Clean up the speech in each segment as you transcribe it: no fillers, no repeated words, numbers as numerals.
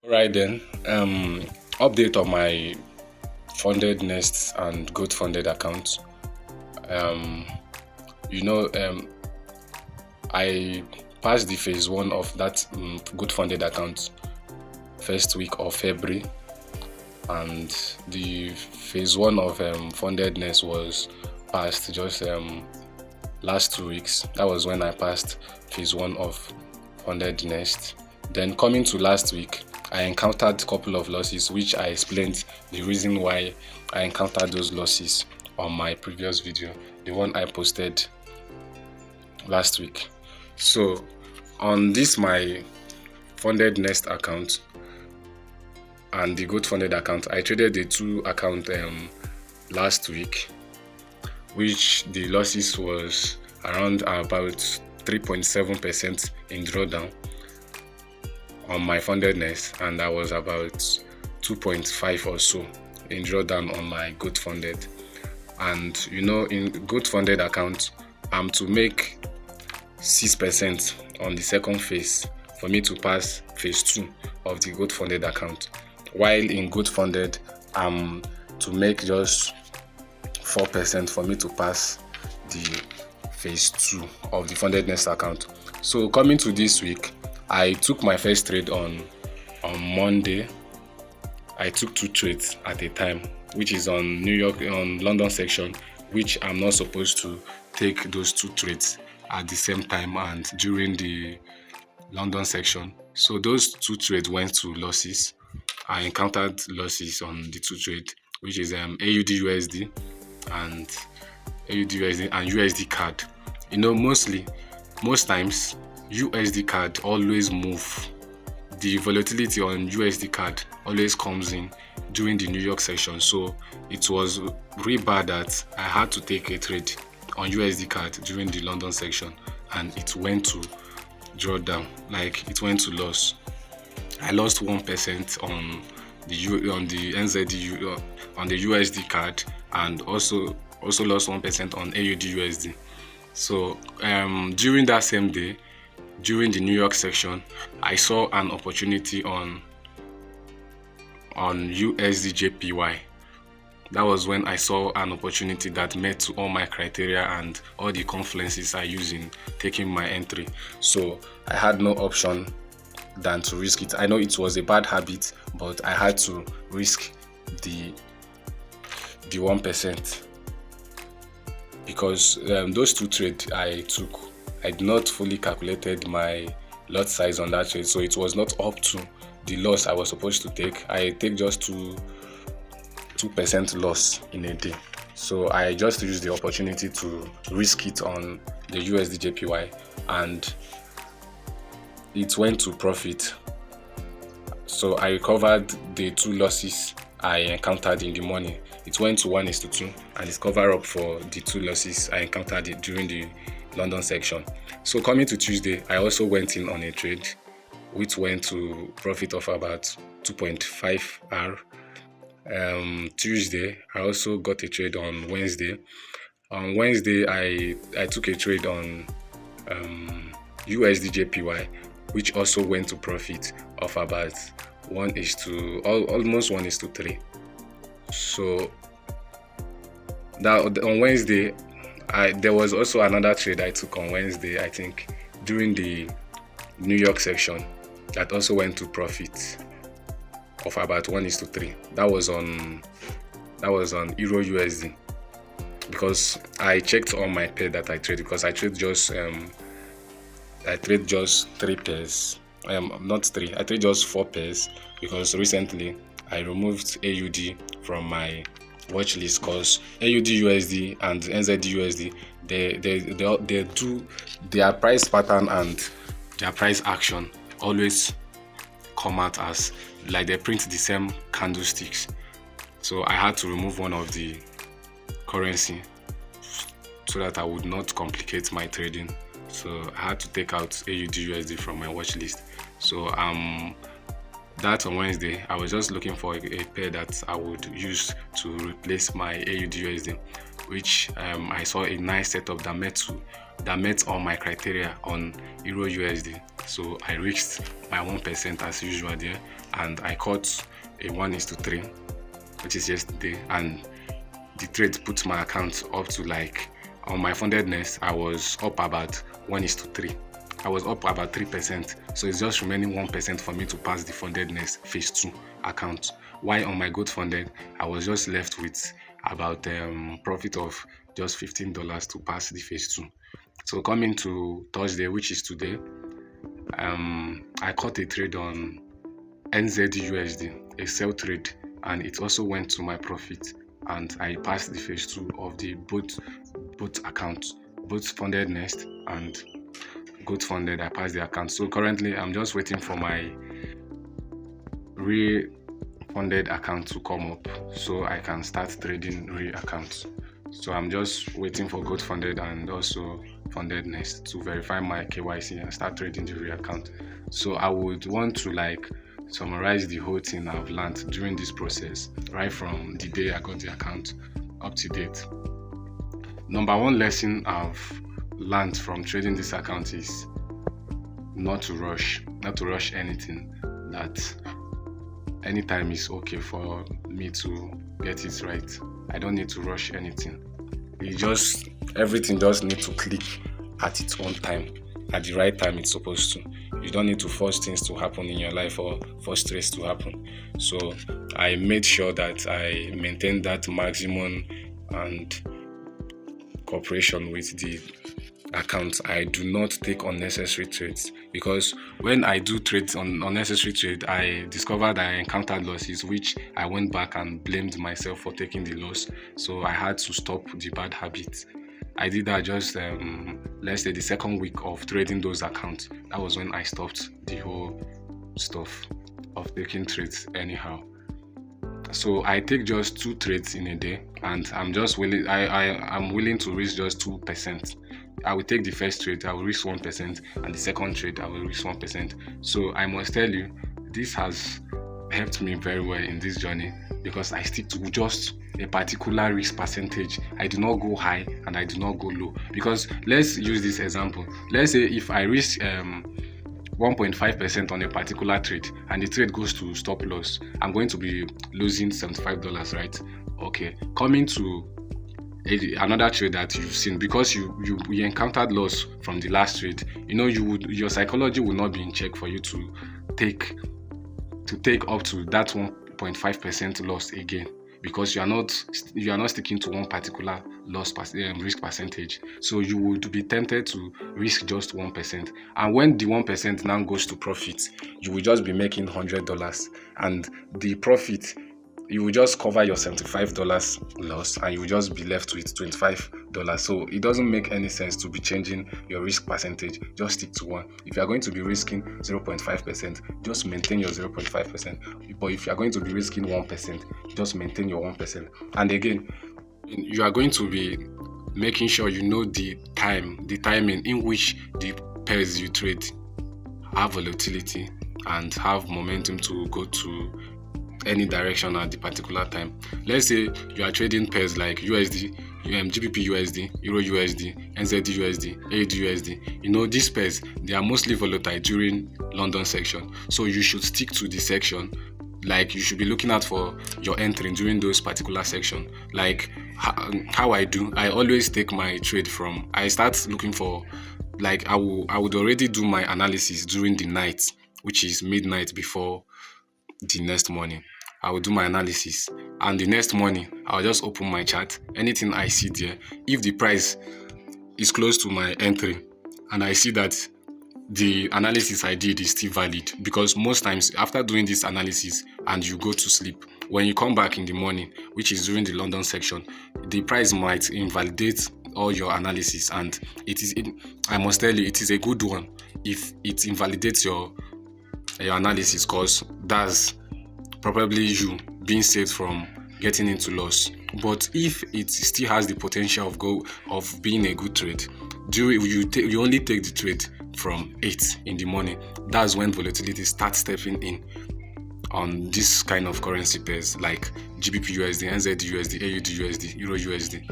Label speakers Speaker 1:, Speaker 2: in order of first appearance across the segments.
Speaker 1: Right then, update on my FundedNext and Good Funded accounts. Um, you know, I passed the phase one of that Good Funded account first week of February, and the phase one of FundedNext was passed just last 2 weeks. That was when I passed phase one of FundedNext. Then coming to last week, I encountered a couple of losses, which I explained the reason why I encountered those losses on my previous video, the one I posted last week. So on this my FundedNext account and the Good Funded account, I traded the two account last week, which the losses was around about 3.7% in drawdown on my FundedNext, and that was about 2.5 or so in drawdown on my Good Funded. And in Good Funded account, I'm to make 6% on the second phase for me to pass phase 2 of the Good Funded account, while in Good Funded I'm to make just 4% for me to pass the phase 2 of the FundedNext account. So coming to this week, I took my first trade on Monday. I took 2 trades at a time, which is on London section, which I'm not supposed to take those 2 trades at the same time and during the London section. So those 2 trades went to losses. I encountered losses on the 2 trades, which is AUD and USD CAD. Most times USD CAD always move. The volatility on USD CAD always comes in during the New York session, so it was really bad that I had to take a trade on USD CAD during the London section, and it went to drawdown, like it went to loss. I lost 1% on the NZD on the USD CAD, and also lost 1% on AUD. So during that same day, during the New York section, I saw an opportunity on USD That was when I saw an opportunity that met to all my criteria and all the confluences I use in taking my entry. So I had no option than to risk it. I know it was a bad habit, but I had to risk the 1%, because those 2 trades I took, I did not fully calculated my lot size on that trade, so it was not up to the loss I was supposed to take. I take just 2% loss in a day, so I just used the opportunity to risk it on the USD and it went to profit. So I recovered the 2 losses I encountered in the morning. It went to 1:2, and it's cover up for the 2 losses I encountered during the London section. So coming to Tuesday, I also went in on a trade which went to profit of about 2.5 R. Tuesday, I also got a trade on Wednesday. On Wednesday, I took a trade on USD which also went to profit of about almost 1:3. So that on Wednesday, there was also another trade I took on Wednesday, I think, during the New York section, that also went to profit of about 1:3. That was on Euro USD, because I checked all my pair that I trade, because I trade just 3 pairs. Not 3. I trade just 4 pairs, because recently I removed AUD from my watch list, because AUD USD and NZD USD, they do their price pattern and their price action always come out as like they print the same candlesticks. So I had to remove one of the currency so that I would not complicate my trading. So I had to take out AUD USD from my watch list. So I'm that on Wednesday, I was just looking for a pair that I would use to replace my AUD/USD, which I saw a nice setup that met all my criteria on Euro/USD. So I reached my 1% as usual there, and I caught a 1:3, which is yesterday, and the trade put my account up to, like, on my FundedNext, I was up about 1:3. I was up about 3%, so it's just remaining 1% for me to pass the FundedNext phase 2 account. While on my GoFunded, I was just left with about profit of just $15 to pass the phase 2. So coming to Thursday, which is today, I caught a trade on NZUSD, a sell trade, and it also went to my profit, and I passed the phase 2 of the both accounts, both FundedNext and GoFunded. I passed the account. So currently I'm just waiting for my refunded account to come up so I can start trading accounts. So I'm just waiting for GoFunded and also FundedNext to verify my KYC and start trading the account. So I would want to, like, summarize the whole thing I've learned during this process, right from the day I got the account up to date. Number one lesson I've learned from trading this account is not to rush anything. That anytime is okay for me to get it right. I don't need to rush anything. Everything just need to click at its own time, at the right time it's supposed to. You don't need to force things to happen in your life or force stress to happen. So I made sure that I maintained that maximum and cooperation with the account. I do not take unnecessary trades, because when I do trades on unnecessary trade, I discovered I encountered losses, which I went back and blamed myself for taking the loss. So I had to stop the bad habits. I did that just let's say the second week of trading those accounts. That was when I stopped the whole stuff of taking trades anyhow. So I take just 2 trades in a day, and I'm just willing. I'm willing to risk just 2%. I will take the first trade, I will risk 1%, and the second trade, I will risk 1%. So I must tell you, this has helped me very well in this journey, because I stick to just a particular risk percentage. I do not go high and I do not go low. Because let's use this example. Let's say if I risk 1.5% on a particular trade and the trade goes to stop loss, I'm going to be losing $75, right? Okay, coming to another trade that you've seen, because you encountered loss from the last trade, your psychology will not be in check for you to take up to that 1.5% loss again, because you are not sticking to one particular risk percentage. So you would be tempted to risk just 1%, and when the 1% now goes to profit, you will just be making $100, and the profit, you will just cover your $75 loss, and you will just be left with $25. So it doesn't make any sense to be changing your risk percentage. Just stick to one. If you are going to be risking 0.5%, just maintain your 0.5%. But if you are going to be risking 1%, just maintain your 1%. And again, you are going to be making sure you know the timing in which the pairs you trade have volatility and have momentum to go to any direction at the particular time. Let's say you are trading pairs like USD, GBP USD, Euro USD, NZD USD, AUD USD. These pairs, they are mostly volatile during London section. So you should stick to the section. Like, you should be looking out for your entry during those particular section. Like how I do, I always take my trade I start looking for, like, I would already do my analysis during the night, which is midnight before the next morning. I will do my analysis, and the next morning I'll just open my chart. Anything I see there, if the price is close to my entry and I see that the analysis I did is still valid, because most times after doing this analysis and you go to sleep, when you come back in the morning, which is during the London section, the price might invalidate all your analysis, and I must tell you, it is a good one if it invalidates your analysis, because that's probably you being saved from getting into loss. But if it still has the potential of being a good trade, you only take the trade from 8 in the morning. That's when volatility starts stepping in. on this kind of currency pairs like GBP USD, NZD USD, AUD USD, Euro USD.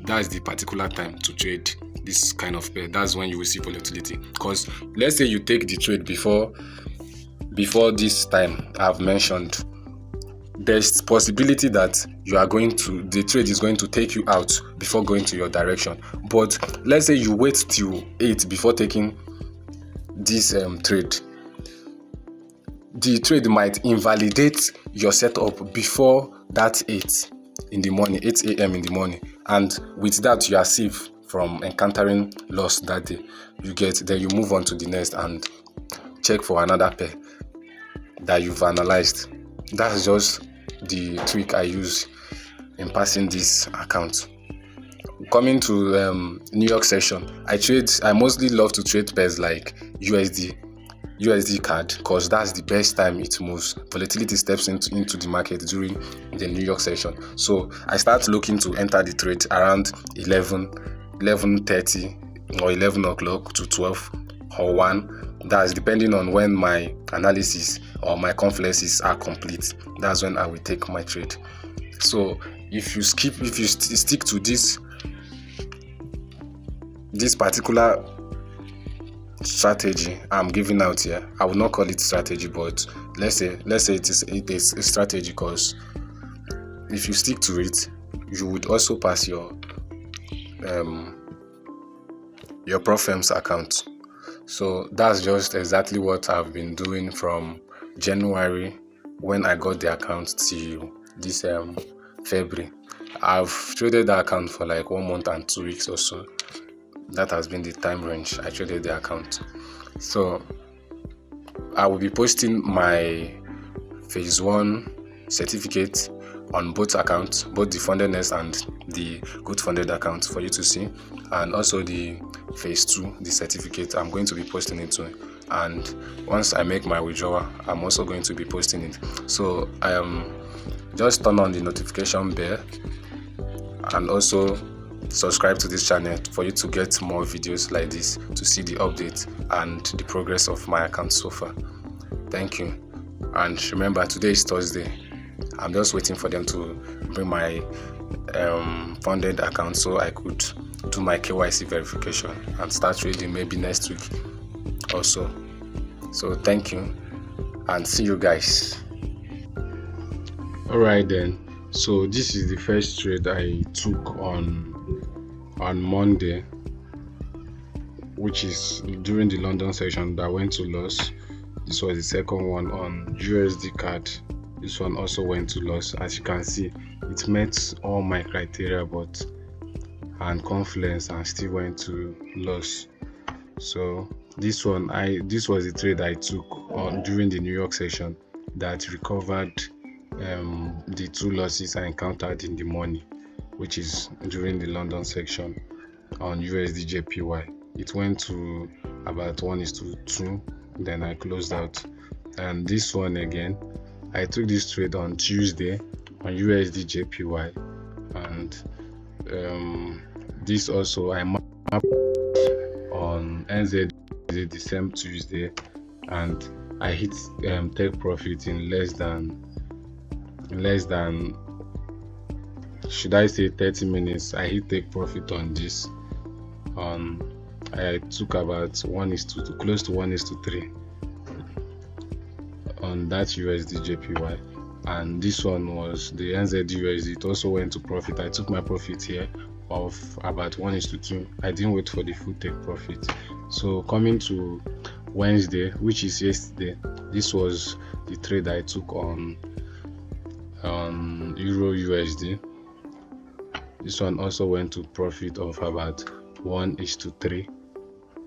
Speaker 1: That's the particular time to trade this kind of pair. That's when you will see volatility. Because let's say you take the trade before this time I've mentioned, there's possibility that the trade is going to take you out before going to your direction. But let's say you wait till 8 before taking this trade. The trade might invalidate your setup before that 8 in the morning, 8 a.m. in the morning, and with that you are safe from encountering loss that day. Then you move on to the next and check for another pair that you've analyzed. That's just the trick I use in passing this account. Coming to New York session, I mostly love to trade pairs like USD card, because that's the best time it moves. Volatility steps into the market during the New York session. So I start looking to enter the trade around 11:30 or 11 o'clock to 12 or 1. That's depending on when my analysis or my conferences are complete. That's when I will take my trade. So if you stick to this particular strategy I'm giving out here, I will not call it strategy, but let's say it is a strategy, because if you stick to it, you would also pass your Propfirm's account. So that's just exactly what I've been doing from January when I got the account till this February. I've traded the account for like 1 month and 2 weeks or so. That has been the time range I traded the account. So I will be posting my phase 1 certificate on both accounts, both the FundedNext and the Good Funded account, for you to see, and also the phase 2, the certificate. I'm going to be posting it too, and once I make my withdrawal, I'm also going to be posting it. So just turn on the notification bell and also subscribe to this channel for you to get more videos like this, to see the update and the progress of my account so far. Thank you. And remember, today is Thursday. I'm just waiting for them to bring my funded account so I could do my KYC verification and start trading maybe next week also. So thank you and see you guys. Alright then, so this is the first trade I took on Monday, which is during the London session that went to loss. This was the second one on USD card. This one also went to loss. As you can see, it met all my criteria and confluence and still went to loss. So this was the trade I took on during the New York session that recovered the 2 losses I encountered in the morning, which is during the London section on USD JPY. It went to about 1:2, then I closed out. And this one again, I took this trade on Tuesday on USD JPY, and this also I mapped on NZ the same Tuesday, and I hit take profit in less than should I say 30 minutes. I hit take profit on this. I took about 1:2, close to 1:3 on that USD JPY, and this one was the NZ USD. It also went to profit. I took my profit here of about 1:2. I didn't wait for the full take profit. So coming to Wednesday, which is yesterday, this was the trade I took on Euro USD. This one also went to profit of about 1:3,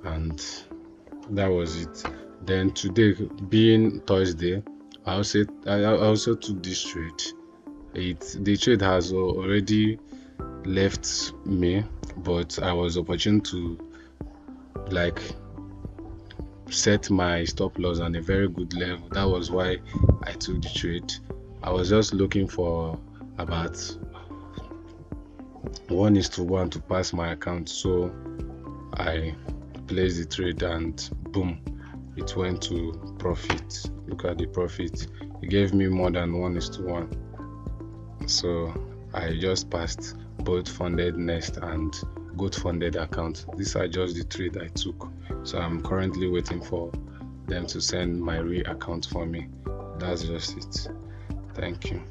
Speaker 1: and that was it. Then today, being Thursday, I also took this trade. The trade has already left me, but I was opportune to set my stop loss on a very good level. That was why I took the trade. I was just looking for about 1:1 to pass my account, so I placed the trade and boom, it went to profit. Look at the profit. It gave me more than 1:1. So I just passed both FundedNext and Good Funded account. These are just the trade I took. So I'm currently waiting for them to send my real account for me. That's just it. Thank you.